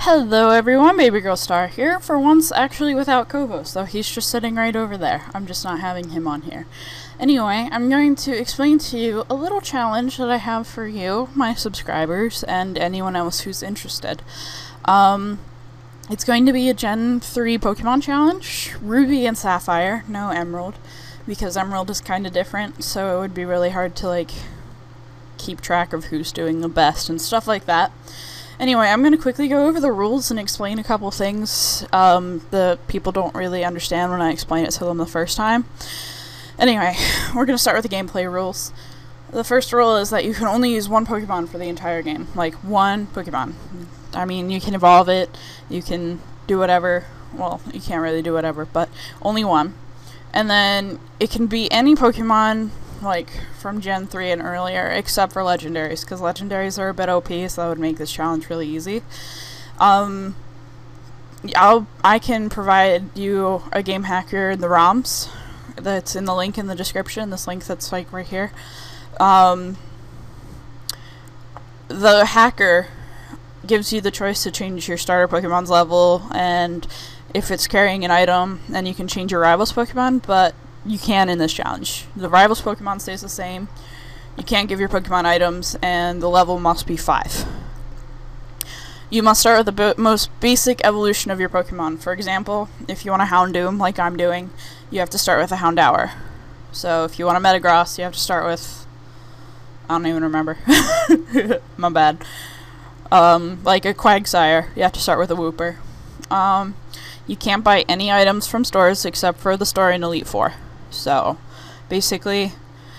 Hello everyone, Baby Girl Star here, for once actually without co-host, though he's just sitting right over there. I'm just not having him on here. Anyway, I'm going to explain to you a little challenge that I have for you, my subscribers, and anyone else who's interested. It's going to be a Gen 3 Pokemon challenge, Ruby and Sapphire, no Emerald, because Emerald is kind of different, so it would be really hard to, keep track of who's doing the best and stuff like that. Anyway, I'm going to quickly go over the rules and explain a couple things that people don't really understand when I explain it to them the first time. Anyway, we're going to start with the gameplay rules. The first rule is that you can only use one Pokemon for the entire game. Like, one Pokemon. I mean, you can evolve it, you can do whatever. Well, you can't really do whatever, but only one. And then it can be any Pokemon from Gen 3 and earlier, except for Legendaries, because Legendaries are a bit OP, so that would make this challenge really easy. I can provide you a game hacker in the ROMs that's in the link in the description, this link that's right here. The hacker gives you the choice to change your starter Pokemon's level, and if it's carrying an item, then you can change your rival's Pokemon, but you can in this challenge. The rival's Pokemon stays the same, you can't give your Pokemon items, and the level must be 5. You must start with the most basic evolution of your Pokemon. For example, if you want a Houndoom, like I'm doing, you have to start with a Houndour. So if you want a Metagross, you have to start with... I don't even remember. My bad. Like a Quagsire, you have to start with a Wooper. You can't buy any items from stores except for the store in Elite Four. So, basically,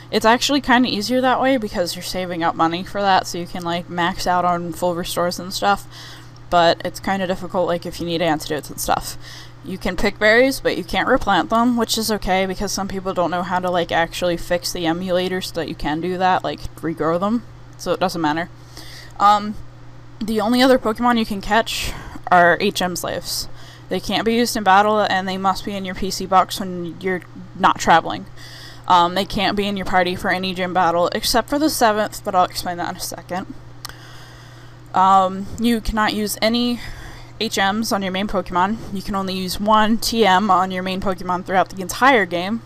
it's actually kind of easier that way because you're saving up money for that, so you can, max out on full restores and stuff. But it's kind of difficult, if you need antidotes and stuff. You can pick berries, but you can't replant them, which is okay because some people don't know how to, actually fix the emulators so that you can do that, regrow them. So it doesn't matter. The only other Pokemon you can catch are HM slaves. They can't be used in battle, and they must be in your PC box when you're not traveling. They can't be in your party for any gym battle, except for the 7th, but I'll explain that in a second. You cannot use any HMs on your main Pokemon. You can only use one TM on your main Pokemon throughout the entire game.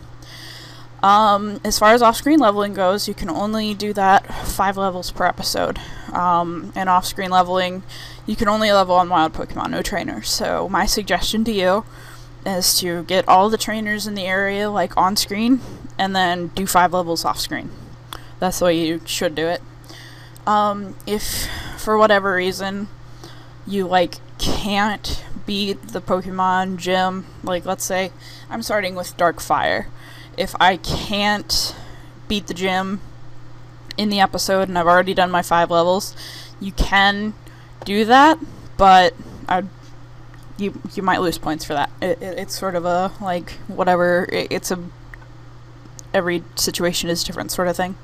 As far as off-screen leveling goes, you can only do that 5 levels per episode. And off-screen leveling, you can only level on wild Pokemon, no trainers. So my suggestion to you is to get all the trainers in the area, on screen, and then do 5 levels off-screen. That's the way you should do it. If, for whatever reason, you, can't beat the Pokemon gym, let's say, I'm starting with Darkfire. If I can't beat the gym in the episode and I've already done my 5 levels, you can do that, but you might lose points for that. It's sort of a, whatever, it's a, every situation is different sort of thing.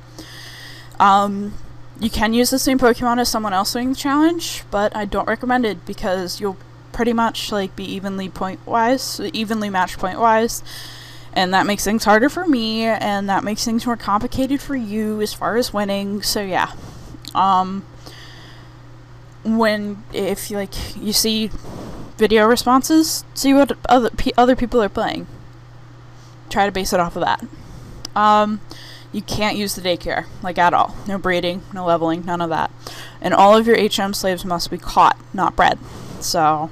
You can use the same Pokemon as someone else doing the challenge, but I don't recommend it because you'll pretty much, be evenly matched point-wise, and that makes things harder for me, and that makes things more complicated for you as far as winning, so yeah. If you see video responses, see what other people are playing. Try to base it off of that. You can't use the daycare, at all. No breeding, no leveling, none of that. And all of your HM slaves must be caught, not bred. So,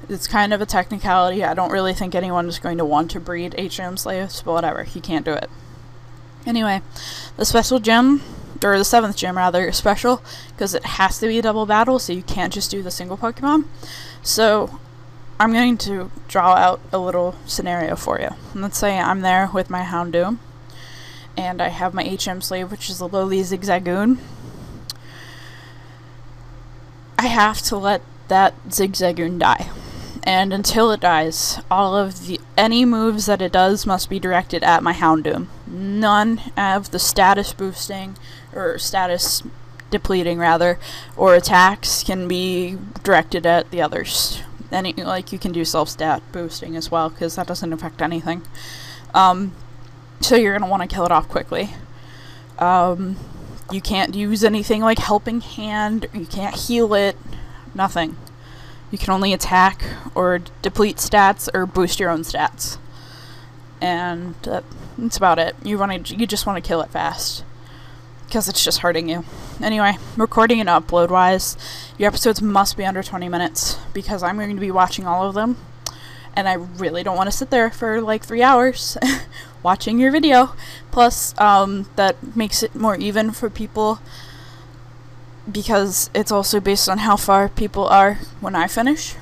it's kind of a technicality. I don't really think anyone is going to want to breed HM slaves, but whatever, you can't do it. Anyway, the special gym, or the 7th gym rather, is special because it has to be a double battle, so you can't just do the single Pokemon. So, I'm going to draw out a little scenario for you. Let's say I'm there with my Houndoom, and I have my HM slave, which is a lowly Zigzagoon. I have to let that Zigzagoon die. And until it dies, any moves that it does must be directed at my Houndoom. None of the status boosting, or status depleting rather, or attacks can be directed at the others. You can do self-stat boosting as well, because that doesn't affect anything. So you're going to want to kill it off quickly. You can't use anything like Helping Hand, you can't heal it, nothing. You can only attack or deplete stats or boost your own stats. And that's about it. You just want to kill it fast, because it's just hurting you. Anyway, recording and upload wise, your episodes must be under 20 minutes, because I'm going to be watching all of them, and I really don't want to sit there for like 3 hours watching your video. Plus, that makes it more even for people, because it's also based on how far people are when I finish.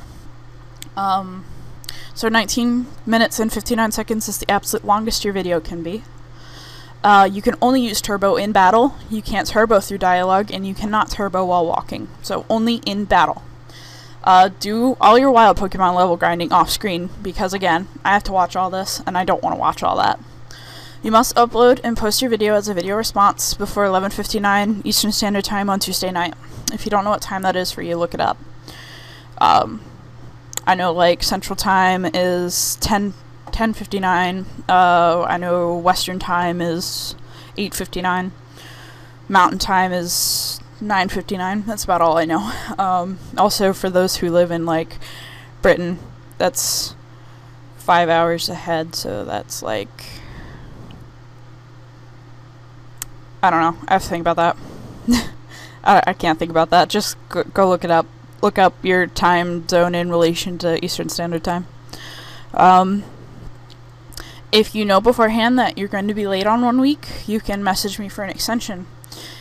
So 19 minutes and 59 seconds is the absolute longest your video can be. You can only use turbo in battle. You can't turbo through dialogue, and you cannot turbo while walking. So only in battle. Do all your wild Pokemon level grinding off screen, because again, I have to watch all this, and I don't want to watch all that. You must upload and post your video as a video response before 11:59 Eastern Standard Time on Tuesday night. If you don't know what time that is for you, look it up. I know like Central Time is 10:59. I know Western Time is 8:59. Mountain Time is 9:59. That's about all I know. Also, for those who live in like Britain, that's 5 hours ahead, so that's like, I don't know. I have to think about that. I can't think about that. Just go look it up. Look up your time zone in relation to Eastern Standard Time. If you know beforehand that you're going to be late on 1 week, you can message me for an extension.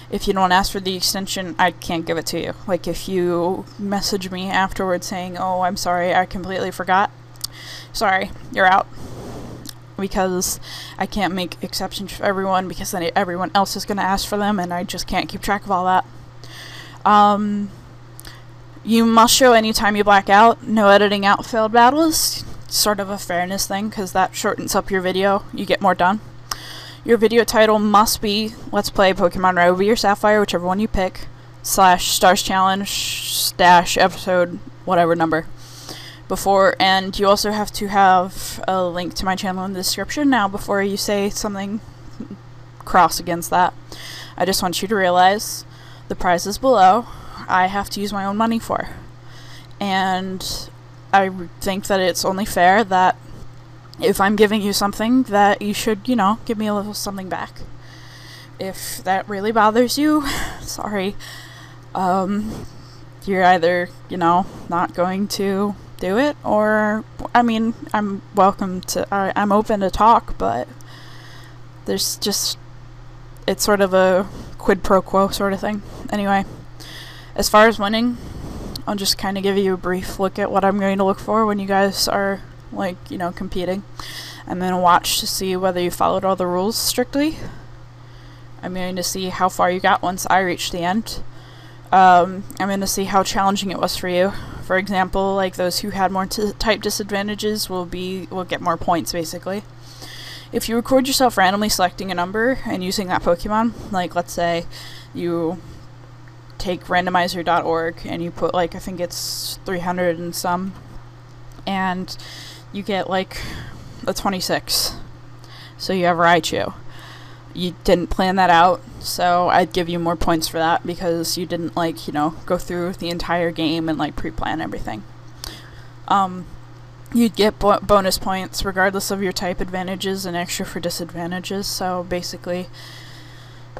If you don't ask for the extension, I can't give it to you. Like, if you message me afterwards saying, oh, I'm sorry, I completely forgot, sorry, you're out. Because I can't make exceptions for everyone, because then everyone else is going to ask for them, and I just can't keep track of all that. You must show any time you black out. No editing out failed battles. Sort of a fairness thing, because that shortens up your video. You get more done. Your video title must be Let's Play Pokemon Ruby or Sapphire, whichever one you pick, / Stars Challenge / episode whatever number. And you also have to have a link to my channel in the description now before you say something cross against that. I just want you to realize the prizes below I have to use my own money for. And I think that it's only fair that if I'm giving you something, that you should, you know, give me a little something back. If that really bothers you, sorry. You're either, you know, not going to do it, or, I mean, I'm open to talk, but there's just, it's sort of a quid pro quo sort of thing. Anyway, as far as winning, I'll just kind of give you a brief look at what I'm going to look for when you guys are, like, you know, competing. I'm going to watch to see whether you followed all the rules strictly. I'm going to see how far you got once I reach the end. I'm going to see how challenging it was for you. For example, like those who had more type disadvantages will get more points, basically. If you record yourself randomly selecting a number and using that Pokemon, like let's say you take randomizer.org and you put, like, I think it's 300 and some, and you get like a 26, so you have Raichu. You didn't plan that out, so I'd give you more points for that, because you didn't, like, you know, go through the entire game and like pre-plan everything. You'd get bonus points regardless of your type advantages and extra for disadvantages. So basically,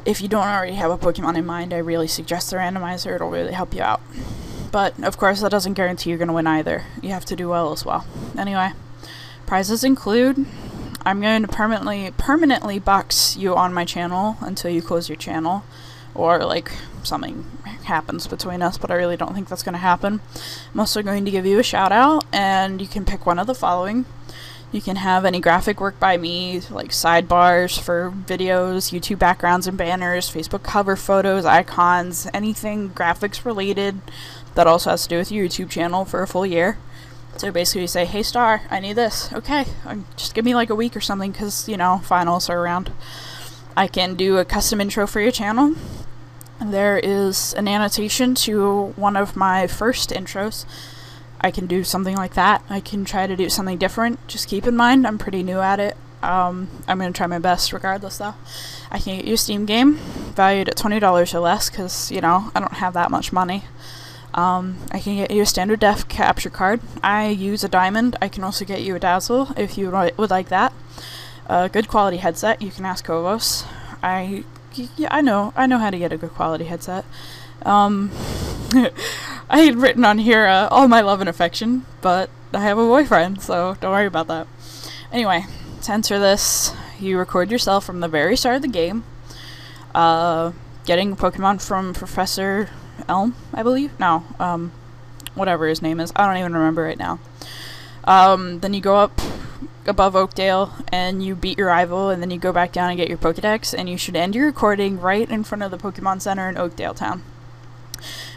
if you don't already have a Pokemon in mind, I really suggest the randomizer. It'll really help you out. But of course, that doesn't guarantee you're going to win either. You have to do well as well. Anyway, prizes include, I'm going to permanently box you on my channel until you close your channel, or like something happens between us, but I really don't think that's going to happen. I'm also going to give you a shout out, and you can pick one of the following. You can have any graphic work by me, like sidebars for videos, YouTube backgrounds and banners, Facebook cover photos, icons, anything graphics related that also has to do with your YouTube channel for a full year. So basically you say, hey Star, I need this. Okay, just give me like a week or something, because, you know, finals are around. I can do a custom intro for your channel. There is an annotation to one of my first intros. I can do something like that. I can try to do something different. Just keep in mind, I'm pretty new at it. I'm going to try my best regardless, though. I can get you a Steam game valued at $20 or less, because, you know, I don't have that much money. I can get you a standard def capture card. I use a diamond. I can also get you a dazzle if you would like that. A good quality headset. You can ask Kovos. I know how to get a good quality headset. I had written on here all my love and affection, but I have a boyfriend, so don't worry about that. Anyway, to enter this, you record yourself from the very start of the game, getting Pokemon from Professor Elm, I believe? No, whatever his name is. I don't even remember right now. Then you go up above Oakdale, and you beat your rival, and then you go back down and get your Pokedex, and you should end your recording right in front of the Pokemon Center in Oakdale Town.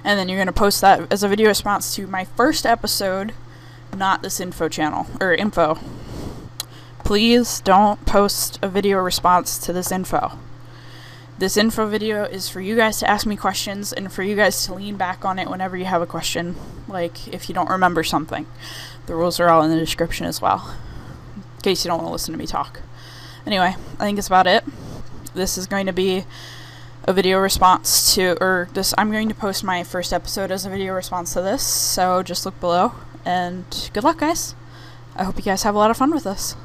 And then you're going to post that as a video response to my first episode, not this info channel, or info. Please don't post a video response to this info. This info video is for you guys to ask me questions and for you guys to lean back on it whenever you have a question, like if you don't remember something. The rules are all in the description as well, in case you don't want to listen to me talk. Anyway, I think that's about it. This is going to be a video response to, I'm going to post my first episode as a video response to this, so just look below, and good luck, guys. I hope you guys have a lot of fun with this.